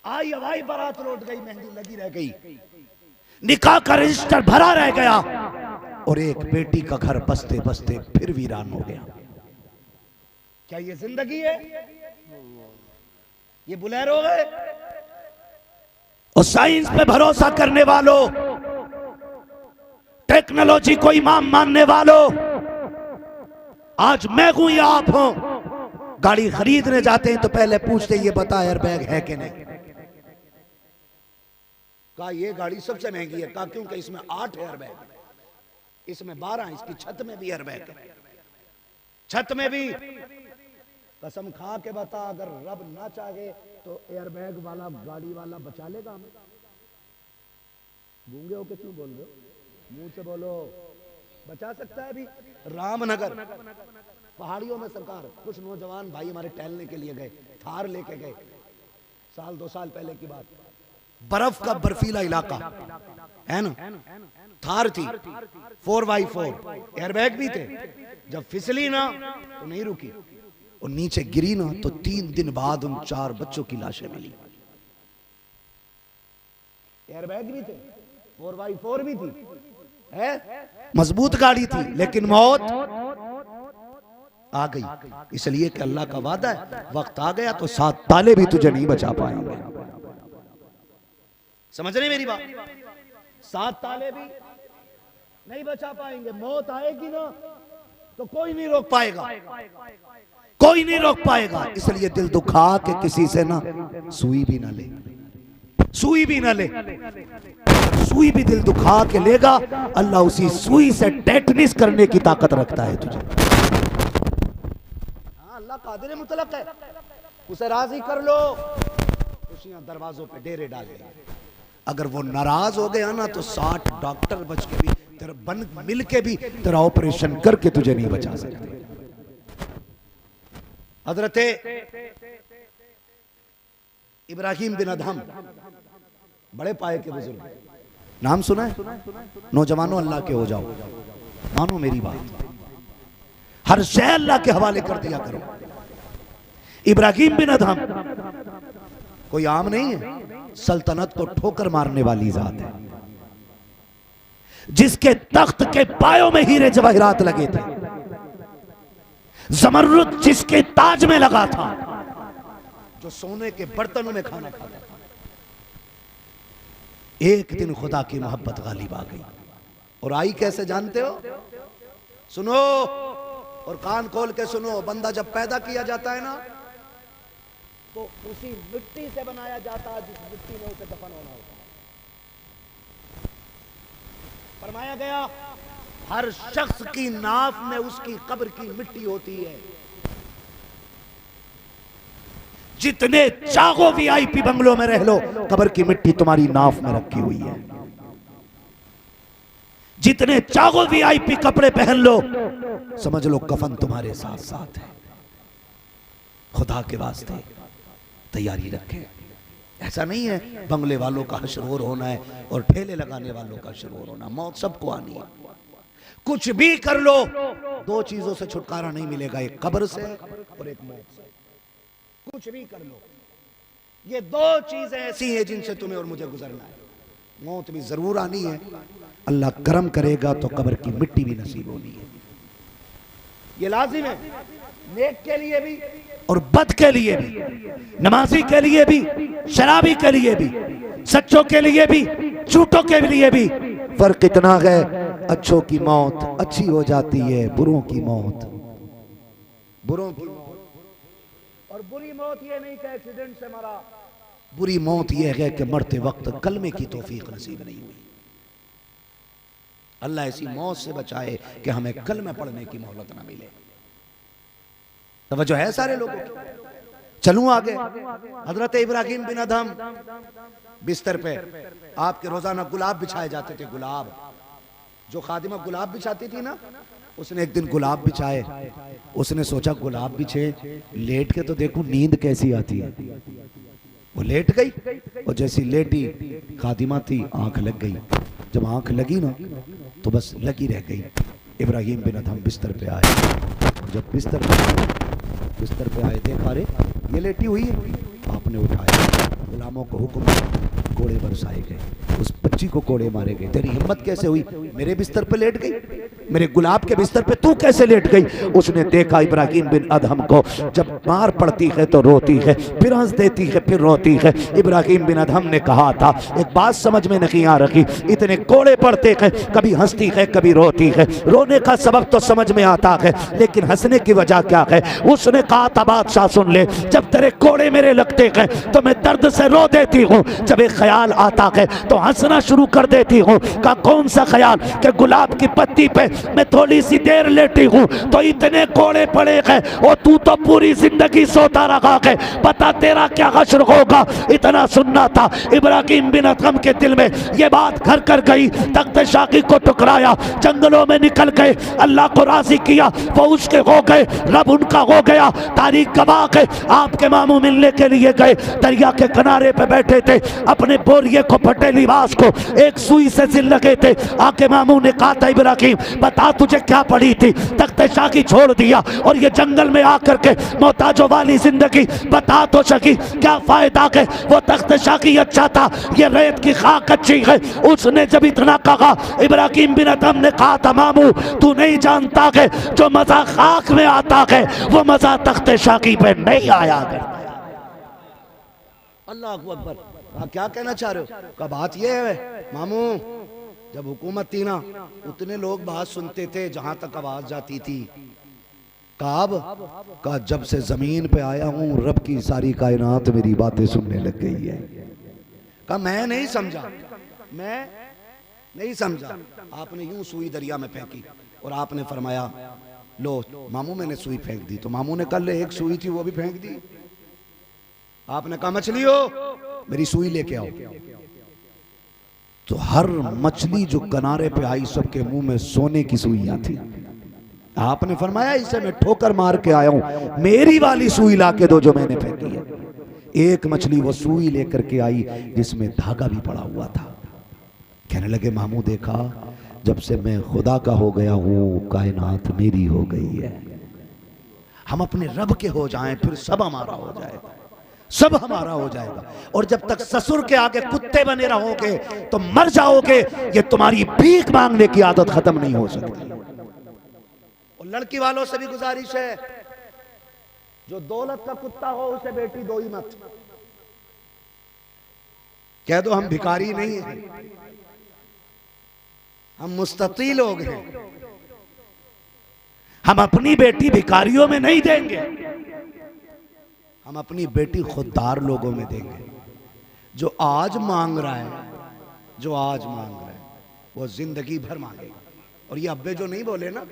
A: आई हवाई बारात लौट गई, मेहंदी लगी रह गई, निकाह का रजिस्टर भरा रह गया, और एक बेटी का घर बसते बसते फिर वीरान हो गया। क्या ये जिंदगी है? ये बुलेरो है? और साइंस पे भरोसा करने वालों, टेक्नोलॉजी को इमाम मानने वालों, आज मैं हूं या आप हो, गाड़ी खरीदने जाते हैं तो पहले पूछते ये बता एयरबैग है कि नहीं। कहा ये गाड़ी सबसे महंगी है। कहा क्योंकि इसमें 8 एयरबैग, इसमें 12, इसकी छत में भी एयरबैग है, छत में भी। कसम खा के बता, अगर रब ना चाहे तो एयरबैग वाला गाड़ी वाला बचा लेगा हमें। गूंगे होके क्यों बोल रहे हो, मुंह से बोलो। बचा सकता है। अभी रामनगर पहाड़ियों में सरकार, कुछ नौजवान भाई हमारे टहलने के लिए गए, थार लेके गए, 1-2 साल पहले की बात। बर्फ का बर्फीला इलाका है ना, थार थी 4x4, एयरबैग भी थे। जब फिसली ना तो नहीं रुकी और नीचे गिरी ना तो 3 दिन बाद उन 4 बच्चों की लाशें मिली। एयरबैग भी थे, 4x4 भी थी, है मजबूत गाड़ी थी, लेकिन मौत आ गई। इसलिए कि अल्लाह का वादा है, वक्त आ गया तो 7 ताले भी तुझे नहीं बचा पाएंगे। समझ रहे मेरी बात? 7 ताले भी नहीं बचा पाएंगे। मौत आएगी ना तो कोई नहीं रोक पाएगा, कोई नहीं रोक पाएगा। इसलिए दिल दुखा के किसी से ना सुई भी ना ले, सुई भी ना ले। सुई भी दिल दुखा के लेगा, अल्लाह उसी सुई से टेटनिस करने की ताकत रखता है तुझे। हाँ, अल्लाह कादिर मुतलक है, उसे राजी कर लो। खुशियां दरवाजों पे डेरे डाले। अगर वो नाराज हो गया ना तो 60 डॉक्टर बच के भी तेरा बन मिल के भी तेरा ऑपरेशन करके तुझे नहीं बचा सकते। हजरत इब्राहिम बिन अदहम, बड़े पाए के बुजुर्ग, नाम सुना है? नौजवानों अल्लाह के हो जाओ, मानो मेरी बात, हर शय अल्लाह के हवाले कर दिया करो। इब्राहिम बिन अदहम कोई आम नहीं है, सल्तनत को ठोकर मारने वाली जात है, जिसके तख्त के पायों में हीरे जवाहिरात लगे थे, जमरुद जिसके ताज में लगा था, जो सोने के बर्तनों में खाना खाता था। एक दिन खुदा की मोहब्बत गालिब आ गई, और आई कैसे जानते हो? सुनो और कान खोल के सुनो। बंदा जब पैदा किया जाता है ना तो उसी मिट्टी से बनाया जाता है जिस मिट्टी में उसे दफन होना होता है। फरमाया गया हर शख्स की नाफ में उसकी कब्र की मिट्टी होती है। जितने चाहो वीआईपी बंगलों में रह लो, कब्र की मिट्टी तुम्हारी नाफ में रखी हुई है। जितने चाहो वीआईपी कपड़े पहन लो, समझ लो कफन तुम्हारे साथ साथ है। खुदा के वास्ते तैयारी रखें। ऐसा नहीं है बंगले वालों का हशर होना है और ठेले लगाने वालों का हशर होना। मौत सबको आनी है। कुछ भी कर लो, 2 चीजों से छुटकारा नहीं मिलेगा, एक कब्र से और एक मौत से। कुछ भी कर लो, ये 2 चीजें ऐसी हैं जिनसे तुम्हें और मुझे गुजरना है। मौत भी जरूर आनी है, अल्लाह करम करेगा तो कब्र की मिट्टी भी नसीब होनी है। ये लाजिम है, नेक के लिए भी और बद के लिए भी, नमाजी के लिए भी, शराबी के लिए भी, सच्चों के लिए भी, झूठों के लिए भी। फर्क इतना है, अच्छों की मौत अच्छी हो जाती है, बुरों की मौत बुरों की मौत। और बुरी मौत ये नहीं कि एक्सीडेंट से मरा, बुरी मौत ये है कि मरते वक्त कलमे की तौफीक नसीब नहीं हुई। अल्लाह ऐसी मौत से बचाए कि हमें कलमे पढ़ने की मोहलत ना मिले। तवज्जो है सारे लोगों की? चलूं आगे। हजरत इब्राहिम बिन अदहम बिस्तर पे आपके रोजाना गुलाब बिछाए जाते थे। गुलाब, जो खादिमा गुलाब बिछाती थी ना, उसने एक दिन गुलाब बिछाए। उसने सोचा गुलाब बिछे, लेट के तो देखूं नींद कैसी आती है। वो लेट गई और जैसी लेटी खादिमा थी, आंख लग गई। जब आंख लगी ना तो बस लगी रह गई। इब्राहिम बिन अदहम बिस्तर पे आए, और जब बिस्तर पे आए देखा रे ये लेटी हुई है। आपने उठाया, गुलामों को हुक्म, कोड़े बरसाए गए, उस बच्ची को कोड़े मारे गए। तेरी हिम्मत कैसे हुई? मेरे बिस्तर पे लेट गई, मेरे गुलाब के बिस्तर पे तू कैसे लेट गई? उसने देखा इब्राहिम बिन अदहम को, जब मार पड़ती है तो रोती है, फिर हंस देती है, फिर रोती है। इब्राहिम बिन अदहम ने कहा था, एक बात समझ में नहीं आ रही, इतने कोड़े पड़ते हैं, कभी हंसती है कभी रोती है। रोने का सबब तो समझ में आता है, लेकिन हंसने की वजह क्या है? उसने कहा था, बादशाह सुन ले, जब तेरे कोड़े मेरे लगते हैं तो मैं दर्द से रो देती हूँ, जब एक ख्याल आता है तो हंसना शुरू कर देती हूँ। का कौन सा ख्याल? कि गुलाब की पत्ती पे मैं थोड़ी सी देर लेटी हूँ तो इतने कोड़े पड़े हैं, और तू तो पूरी जिंदगी सोता रहा है, पता तेरा क्या हश्र होगा। इतना सुनना था। इब्राहिम बिन अदहम के दिल में ये बात घर कर गई, तख्त शाही को टुकराया, जंगलों में निकल गए, अल्लाह को राजी किया, वो उसके हो गए, रब उनका हो गया। तारीख गवाह है, आपके मामू मिलने के लिए गए, दरिया के किनारे पे बैठे थे, अपने बोरिए को, फटे लिबास को एक सुई से सिल लगे थे। आके मामू ने कहा था, इब्राहिम बता तुझे क्या पड़ी थी? तख्त शाही छोड़ दिया और ये जंगल में आकर के मोहताजों वाली जिंदगी, बता तो सकी क्या फायदा है? वो तख्त शाही अच्छा था, ये रेत की खाक अच्छी है। उसने जब इतना कहा, इब्राहिम बिन अदहम ने कहा था, मामू तू नहीं जानता है, जो मजा खाक में आता है वो मजा तख्त शाही पे नहीं आया करता। अल्लाह अकबर। आप क्या कहना चाह रहे हो? का बात ये है मामू, जब हुकूमत थी ना, उतने लोग बात सुनते थे जहां तक आवाज जाती थी। काब का जब से जमीन पे आया हूं, रब की सारी कायनात मेरी बातें सुनने लग गई है। का मैं नहीं समझा, मैं नहीं समझा। आपने यूं सुई दरिया में फेंकी और आपने फरमाया, लो मामू मैंने सुई फेंक दी। तो मामू ने कल एक सुई थी वो भी फेंक दी। आपने कहा मछली हो, मेरी सुई लेके आओ। तो हर मछली जो किनारे पे आई, सबके मुंह में सोने की सुइयां थी। आपने फरमाया, इसे मैं ठोकर मार के आया हूं, मेरी वाली सुई ला के दो जो मैंने फेंकी है। एक मछली वो सुई लेकर के आई जिसमें धागा भी पड़ा हुआ था। कहने लगे, मामू देखा, जब से मैं खुदा का हो गया हूं, कायनात मेरी हो गई है। हम अपने रब के हो जाएं, फिर सब हमारा हो जाएगा, सब हमारा हो जाएगा। और जब तक ससुर के आगे कुत्ते बने रहोगे तो मर जाओगे। ये तुम्हारी भीख मांगने की आदत खत्म नहीं हो सकती। और लड़की वालों से भी गुजारिश है, जो दौलत का कुत्ता हो उसे बेटी दो ही मत। कह दो हम भिखारी नहीं हैं, हम मुस्तती लोग हैं, हम अपनी बेटी भिखारियों में नहीं देंगे, हम अपनी बेटी खुददार लोगों में देंगे। जो आज मांग रहा है, जो आज मांग रहा है, वो जिंदगी भर मांगेगा। और ये अब्बे जो नहीं बोले ना,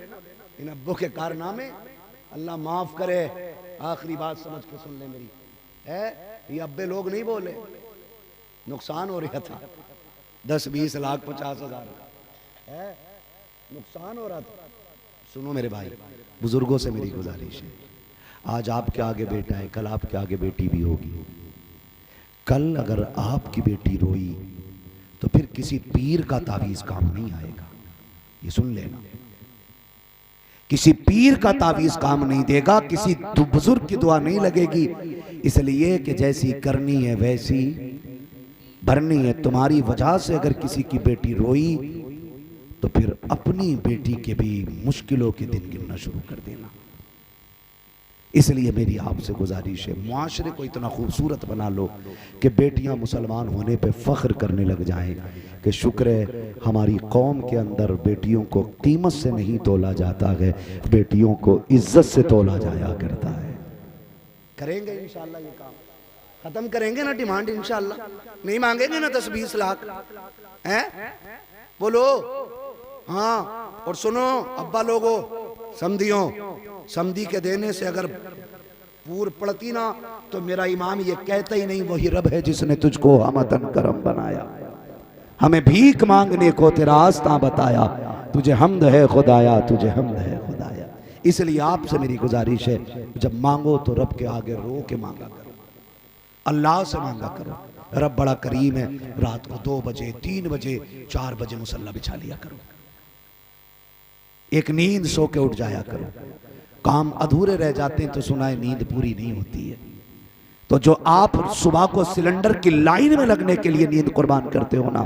A: इन अब्बों के कारनामे, अल्लाह माफ करे, आखिरी बात समझ के सुन ले मेरी, है ये अब्बे लोग नहीं बोले, नुकसान हो रहा था, 10, 20 लाख 50 हजार है, नुकसान हो रहा था। सुनो मेरे भाई, बुजुर्गों से मेरी गुजारिश है, आज आपके आगे बेटा है, कल आपके आगे बेटी भी होगी। कल अगर आपकी बेटी रोई तो फिर किसी पीर का तावीज काम नहीं आएगा, ये सुन लेना। किसी पीर का तावीज काम नहीं देगा, किसी बुजुर्ग की दुआ नहीं लगेगी। इसलिए कि जैसी करनी है वैसी भरनी है। तुम्हारी वजह से अगर किसी की बेटी रोई तो फिर अपनी बेटी के भी मुश्किलों के दिन गिनना शुरू कर देना। इसलिए मेरी आपसे गुजारिश है, मुआशरे को इतना खूबसूरत बना लो कि बेटियां मुसलमान होने पे फख्र करने लग जाएं कि शुक्र है हमारी कौम के अंदर बेटियों को कीमत से नहीं तोला जाता है, बेटियों को इज्जत से तोला जाया करता है। करेंगे इंशाल्लाह ये काम, खत्म करेंगे ना डिमांड इंशाल्लाह, नहीं मांगेंगे ना 10-20 लाख हैं, बोलो हाँ। और सुनो अब्बा लोगो, समधियों, समधी के देने से अगर पूर पड़ती ना तो मेरा इमाम ये कहता ही नहीं वही रब है जिसने तुझको हमतन करम बनाया, हमें भीख मांगने को तेरा रास्ता बताया, तुझे हमद है खुदाया, तुझे हमद है खुदाया। इसलिए आपसे मेरी गुजारिश है, जब मांगो तो रब के आगे रो के मांगा करो, अल्लाह से मांगा करो। रब बड़ा करीम है, रात को 2 बजे 3 बजे 4 बजे मुसल्ला बिछा लिया करो, एक नींद सो के उठ जाया करो। काम अधूरे रह जाते हैं तो सुनाए नींद पूरी नहीं होती है, तो जो आप सुबह को सिलेंडर की लाइन में लगने के लिए नींद कुर्बान करते हो ना,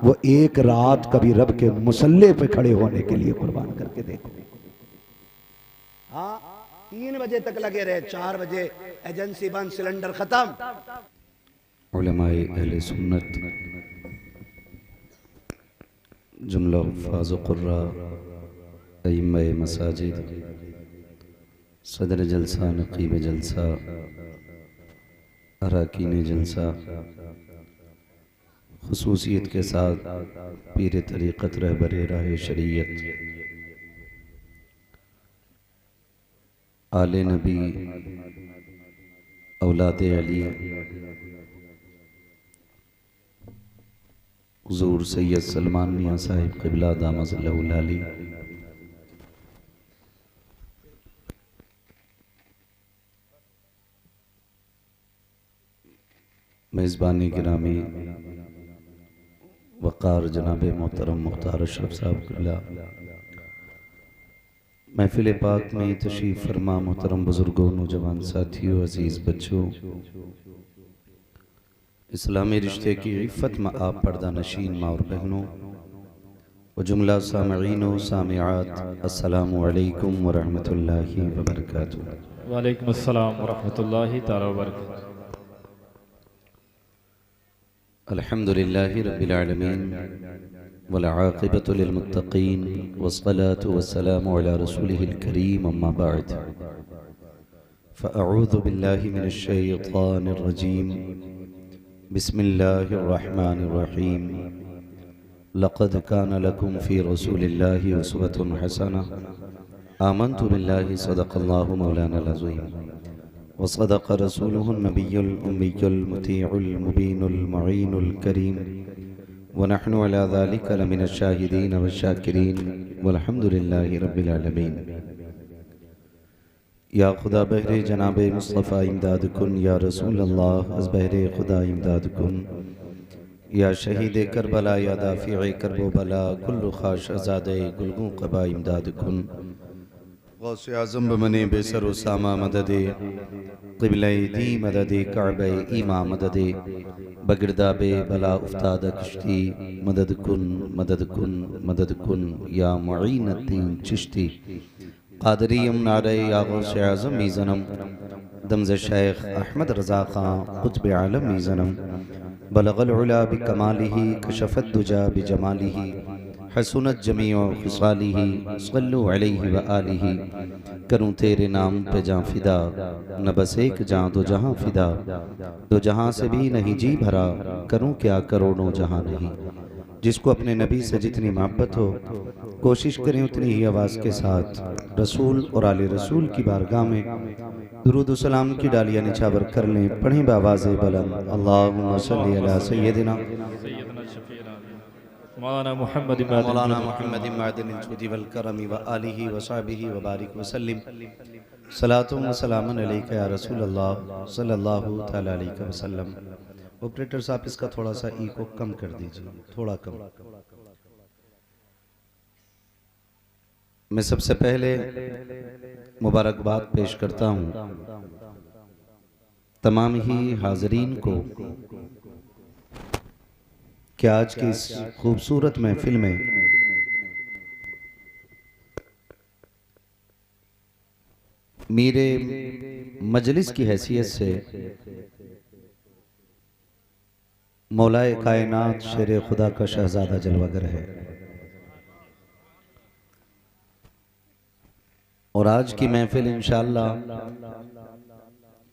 A: वो एक रात कभी रब के मुसल्ले पे खड़े होने के लिए कुर्बान करके देखो। हाँ, 3 बजे तक लगे रहे, 4 बजे एजेंसी बंद, सिलेंडर खत्म।
B: उलमाए अहले सुन्नत, जुमला हुफ़ाज़ क़ुर्रा, अइम्माए मसाजिद, सदर जलसा, नक़ीब जलसा, अराकीन जलसा, खुसूसियत के साथ पीर तरीक़त रहबर राह शरीयत, आले नबी, औलाद अली, हुज़ूर सैयद सलमान मियाँ साहिब क़िबला दामद अली, मेज़बानी गिरामी वक़ार जनाब मोहतरम मुख्तार अशरफ साहब क़िबला, महफ़िल पाक में तशरीफ़ फरमा मोहतरम बुज़ुर्गों, नौजवान साथियों, अज़ीज़ बच्चों, इस्लामी रिश्ते की इफ़्फ़त में आप पर्दा नशीन माँ और बहनों व जुमला सामईन व सामिआत, अस्सलामु अलैकुम व रहमतुल्लाहि व बरकातुहू।
C: वालेकुम अस्सलाम व रहमतुल्लाहि तआला व बरकातुहू।
B: अल्हम्दुलिल्लाहि रब्बिल आलमीन वल आक़िबतु लिल मुत्तक़ीन वस्सलातु वस्सलामु अला रसूलिहिल करीम, अम्मा बअद, फ़अऊज़ु बिल्लाहि मिनश शैतानिर रजीम, बिस्मिल्लाहिर रहमानिर रहीम। लक़द कान लकुम फ़ी रसूलिल्लाहि उस्वतुन हसनह, आमन्तु बिल्लाहि सदक़ल्लाहु मौलानल अज़ीम व सदक़ रसूलुहुन नबियुल उम्मियुल मुतीउल मुबीनुल मुईनुल करीम व नहनु अला ज़ालिका लमिनश शाहिदीन व शाकिरीन वल्हम्दुलिल्लाहि रब्बिल आलमीन। या खुदा बहरे जनाबे मुस्तफ़ा इमदाद कुन, या रसूल अल्लाह अज़ बहरे खुदा इमदाद कुन, या शहीद करबला, या दाफ़िए करबो बला, कुल्लु ख़ाश आज़ादे गुलगू क़बा इमदाद कुन, गौसे आज़म बमने बेसर उसामा मददे, क़िबले दी मददे, काबे ईमा मददे, बगिरदाबे बला उफ्ताद कश्ती, मदद कुन मदद कुन मदद कुन, या मुईनुद्दीन चिश्ती क़ादरीयम नारे, या गौसे आज़म मीज़नम, दमज़ शेख अहमद रज़ा ख़ां क़ुत्ब आलम मीज़नम, बलगल उला बिकमालिही, कशफ़त दुजा बिजमालिही, हसनत जमीओ ख़िसालिही, सल्लु अलैहि व आलिही। करूँ तेरे नाम पे जाँ फिदा, न बस एक जाँ दो जहाँ फिदा, दो जहाँ से भी नहीं जी भरा, करूँ क्या करोड़ों जहाँ नहीं। जिसको अपने नबी से जितनी मोहब्बत हो, कोशिश करें उतनी ही आवाज़ के साथ रसूल और आले रसूल की बारगाह में दुरूद व सलाम की डालियाँ निछावर कर लें। पढ़ें बावाज़ बुलंद, अल्लाहुम्मा सल्ली अला सय्यदिना
C: मौलाना मोहम्मद
B: इमादिन जुदी वल करमी व आलिही व सहबिही व बारिक व सल्लिम, सलातुम व सलामुन अलैका या रसूल अल्लाह सल्लल्लाहु तआला अलैहि वसल्लम। ऑपरेटर साहब इसका थोड़ा सा ई को कम कर दीजिए, थोड़ा कम। मैं सबसे पहले मुबारकबाद पेश करता हूँ तमाम ही हाज़रीन को कि आज की इस खूबसूरत महफिल में मेरे मजलिस की हैसियत से मौलाए कायनात शेर खुदा का शहजादा जलवागर है, और आज की महफिल इंशाअल्लाह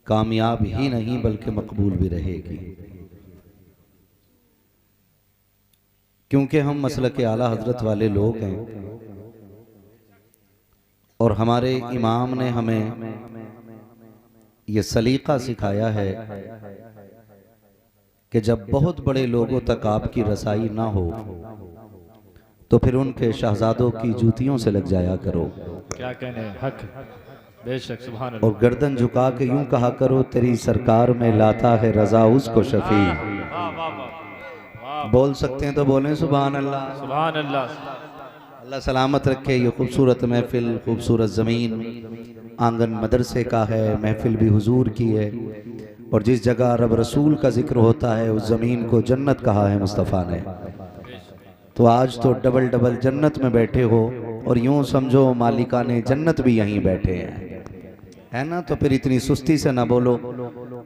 B: कामयाब ही नहीं बल्कि मकबूल भी रहेगी, क्योंकि हम मसलक आला हजरत वाले लोग हैं और हमारे इमाम ने हमें ये सलीका सिखाया है कि जब बहुत बड़े लोगों तक आपकी रसाई ना हो तो फिर उनके शहजादों की जूतियों से लग जाया करो।
C: क्या कहने, हक बेशक, सुभान अल्लाह।
B: और गर्दन झुका के यूं कहा करो, तेरी सरकार में लाता है रजा उसको शफी। बोल सकते हैं तो बोलें सुभान अल्लाह,
C: सुभान अल्लाह।
B: अल्लाह सलामत रखे। ये खूबसूरत महफिल, खूबसूरत ज़मीन आंगन मदरसे का है, महफिल भी हुजूर की है, और जिस जगह रब रसूल का जिक्र होता है उस ज़मीन को जन्नत कहा है मुस्तफ़ा ने। तो आज तो डबल डबल जन्नत में बैठे हो और यूं समझो मालिका ने जन्नत भी यहीं बैठे हैं, है ना। तो फिर इतनी सुस्ती से ना बोलो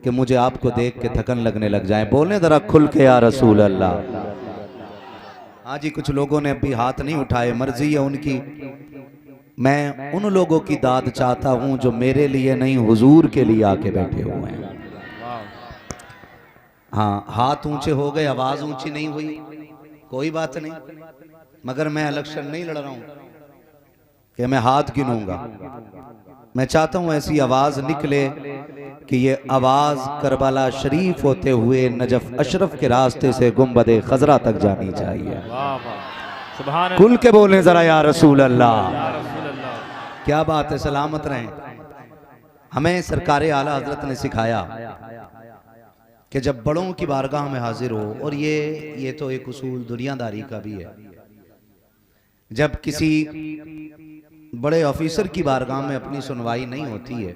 B: कि मुझे आपको देख के थकन लगने लग जाए। बोले जरा खुल के या रसूल अल्लाह। हाँ जी, कुछ लोगों ने अभी हाथ नहीं उठाए, मर्जी है उनकी। मैं उन लोगों की दाद चाहता हूं जो मेरे लिए नहीं हुजूर के लिए आके बैठे हुए हैं। हाँ, हाथ ऊंचे हो गए, आवाज ऊंची नहीं हुई, कोई बात नहीं, मगर मैं इलेक्शन नहीं लड़ रहा हूं कि मैं हाथ गिनूंगा। मैं चाहता हूं ऐसी आवाज निकले कि ये आवाज करबला शरीफ होते हुए नजफ अशरफ के रास्ते से गुंबदे खजरा तक जानी चाहिए। खुल के बोले जरा या रसूल अल्लाह। क्या बात है, सलामत रहें। हमें सरकार आला हजरत ने सिखाया कि जब बड़ों की बारगाह में हाजिर हो, और ये तो एक उसूल दुनियादारी का भी है, जब किसी बड़े ऑफिसर की बारगाह में अपनी सुनवाई नहीं होती है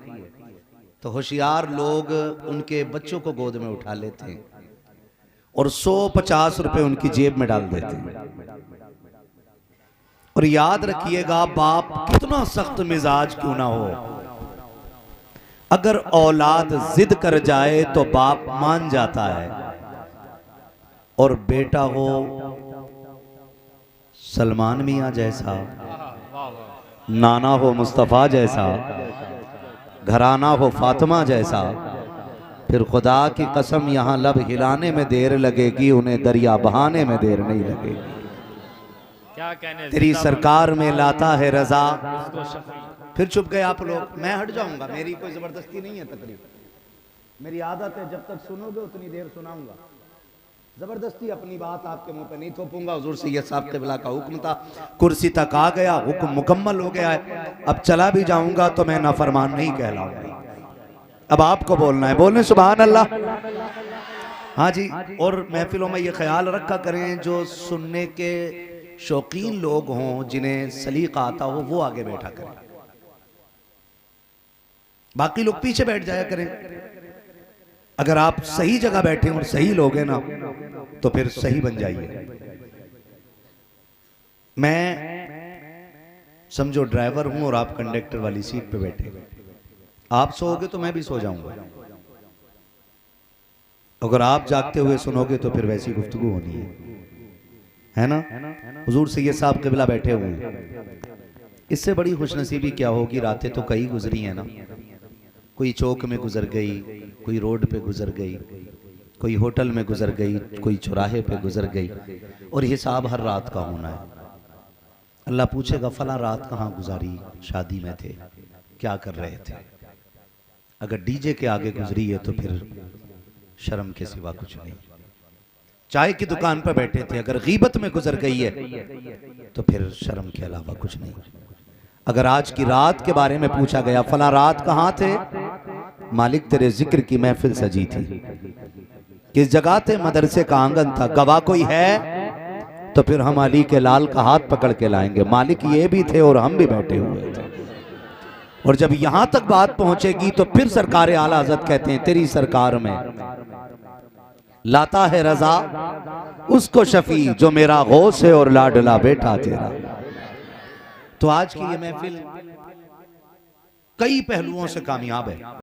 B: तो होशियार लोग उनके बच्चों को गोद में उठा लेते हैं और 150 रुपए उनकी जेब में डाल देते हैं। और याद रखिएगा, बाप कितना सख्त मिजाज क्यों ना हो, अगर औलाद जिद कर जाए तो बाप मान जाता है। और बेटा हो सलमान मियां जैसा, नाना हो मुस्तफ़ा जैसा, घराना हो फातिमा जैसा, फिर खुदा की कसम यहां लब हिलाने में देर लगेगी, उन्हें दरिया बहाने में देर नहीं लगेगी।
C: क्या कहने,
B: तेरी सरकार में लाता है रजा। फिर चुप गए आप लोग, मैं हट जाऊंगा, मेरी कोई जबरदस्ती नहीं है तकरीर, मेरी आदत है जब तक सुनोगे उतनी देर सुनाऊंगा, जबरदस्ती अपनी बात आपके मुंह पे नहीं थोपूंगा। हुजूर सैयद साहब क़िबला का हुक्म था, कुर्सी तक आ गया, हुक्म मुकम्मल हो गया है, अब चला भी जाऊंगा तो मैं नाफरमान नहीं कहलाऊंगा। अब आपको बोलना है, बोलने सुभान अल्लाह। हाँ जी, और महफिलों में ये ख्याल रखा करें जो सुनने के शौकीन लोग हों, जिन्हें सलीका आता हो, वो आगे बैठा करें, बाकी लोग पीछे बैठ जाया करें। अगर आप सही जगह बैठे और सही लोग हैं ना तो फिर सही बन जाइए। मैं समझो ड्राइवर हूं और आप कंडक्टर वाली सीट पे बैठे, आप सोओगे तो मैं भी सो जाऊंगा। अगर आप जागते हुए सुनोगे तो फिर वैसी गुफ्तगू होनी है ना। हुजूर सैयद साहब क़िबला बैठे हुए हैं, इससे बड़ी खुशनसीबी क्या होगी। रातें तो कई गुजरी है ना, कोई चौक में गुजर गई, कोई रोड पे गुजर गई, कोई होटल में गुजर गई, कोई चौराहे पे गुजर गई, और हिसाब हर रात का होना है। अल्लाह पूछेगा फला रात कहाँ गुजारी, शादी में थे, क्या कर रहे थे। अगर डीजे के आगे गुजरी है तो फिर शर्म के सिवा कुछ नहीं। चाय की दुकान पर बैठे थे, अगर गीबत में गुजर गई है तो फिर शर्म के अलावा कुछ नहीं। अगर आज की रात के बारे में पूछा गया फला रात कहाँ थे, मालिक तेरे जिक्र की महफिल सजी थी, किस जगह थे, मदरसे का आंगन था, गवाह कोई है तो फिर हम अली के लाल का हाथ पकड़ के लाएंगे, मालिक ये भी थे और हम भी बैठे हुए थे। और जब यहां तक बात पहुंचेगी तो फिर सरकार आला हज़रत कहते हैं तेरी सरकार में लाता है रजा उसको शफी जो मेरा गौस है और लाडला बेटा तेरा। तो आज की ये महफिल कई पहलुओं से कामयाब है।